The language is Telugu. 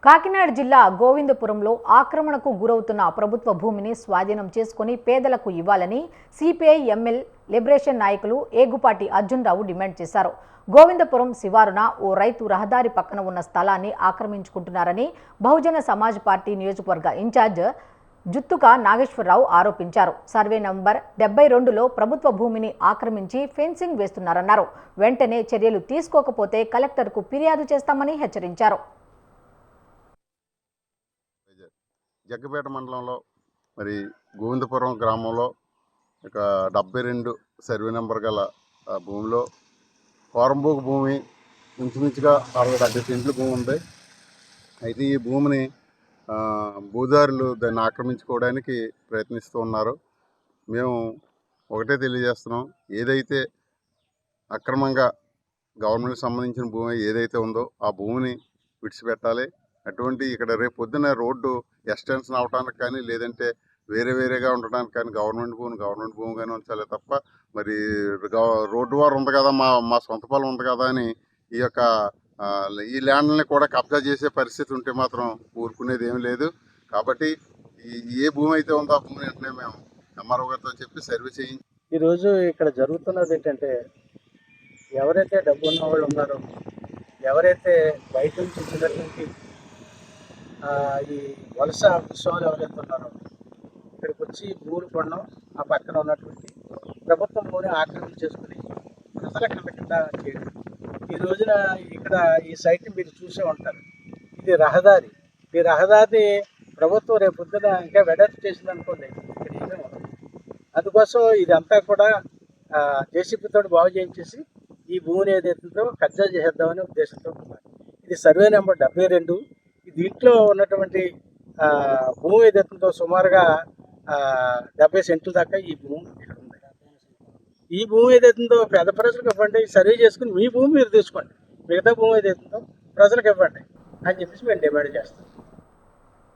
కాకినాడ జిల్లా గోవిందపురంలో ఆక్రమణకు గురవుతున్న ప్రభుత్వ భూమిని స్వాధీనం చేసుకుని పేదలకు ఇవ్వాలని సిపిఐ ఎంఎల్ లిబరేషన్ నాయకులు ఏగుపాటి అర్జున్ రావు డిమాండ్ చేశారు. గోవిందపురం శివారున ఓ రైతు రహదారి పక్కన ఉన్న స్థలాన్ని ఆక్రమించుకుంటున్నారని బహుజన సమాజ్ పార్టీ నియోజకవర్గ ఇన్ఛార్జ్ జుత్తుక నాగేశ్వరరావు ఆరోపించారు. సర్వే నంబర్ 72లో ప్రభుత్వ భూమిని ఆక్రమించి ఫెన్సింగ్ వేస్తున్నారన్నారు. వెంటనే చర్యలు తీసుకోకపోతే కలెక్టర్కు ఫిర్యాదు చేస్తామని హెచ్చరించారు. జగ్గపేట మండలంలో మరి గోవిందపురం గ్రామంలో ఇక 72 సర్వే నెంబర్ గల భూమిలో కోరంబోకు భూమి ఇంచుమించుగా 60-70 సెంట్ల భూమి ఉంది. అయితే ఈ భూమిని భూదారులు దాన్ని ఆక్రమించుకోవడానికి ప్రయత్నిస్తూ ఉన్నారు. మేము ఒకటే తెలియజేస్తున్నాం, ఏదైతే అక్రమంగా గవర్నమెంట్కి సంబంధించిన భూమి ఏదైతే ఉందో ఆ భూమిని విడిచిపెట్టాలి. అటువంటి ఇక్కడ రేపు పొద్దున్న రోడ్డు ఎక్స్టెన్షన్ అవడానికి కానీ లేదంటే వేరేగా ఉండడానికి కానీ గవర్నమెంట్ భూమిగానే ఉంచాలి తప్ప మరి రోడ్డు వారు ఉంది కదా, మా సొంత పొలం ఉంది కదా అని ఈ ల్యాండ్ని కూడా కబ్జా చేసే పరిస్థితి ఉంటే మాత్రం ఊరుకునేది ఏమీ లేదు. కాబట్టి ఏ భూమి అయితే ఉందో ఆ భూమిని వెంటనే మేము ఎంఆర్ఓ గారితో చెప్పి సర్వే చేయించి ఈరోజు ఇక్కడ జరుగుతున్నది ఏంటంటే, ఎవరైతే డబ్బు ఉన్న వాళ్ళు ఉన్నారో, ఎవరైతే బయట నుంచి వచ్చినటువంటి ఈ వలస విశ్వాలు ఎవరైతే ఉన్నారో ఇక్కడికి వచ్చి భూములు కొనడం, ఆ పక్కన ఉన్నటువంటి ప్రభుత్వం భూమిని ఆక్రమించేసుకుని ప్రజల కింద చేయడం. ఈ రోజున ఇక్కడ ఈ సైట్ని మీరు చూసే ఉంటారు. ఇది రహదారి. ఈ రహదారి ప్రభుత్వం రేపు పొద్దున ఇంకా వెడల్పు చేసింది అనుకోండి, ఇక్కడ ఏమీ ఉండదు. అందుకోసం ఇదంతా కూడా జేసీబీతో బాగు చేయించేసి ఈ భూమిని ఏదైతుందో కబ్జా చేసేద్దామనే ఉద్దేశంతో ఉన్నారు. ఇది సర్వే నెంబర్ 72. దీంట్లో ఉన్నటువంటి భూమి ఏదైతుందో సుమారుగా 70 సెంట్ల దాకా ఈ భూమి ఇక్కడ ఉంది. ఈ భూమి ఏదైతుందో పేద ప్రజలకు ఇవ్వండి, సర్వే చేసుకుని మీ భూమి మీరు తీసుకోండి, మిగతా భూమి ఏదైతుందో ప్రజలకు ఇవ్వండి అని చెప్పేసి మేము డిమాండ్ చేస్తాం.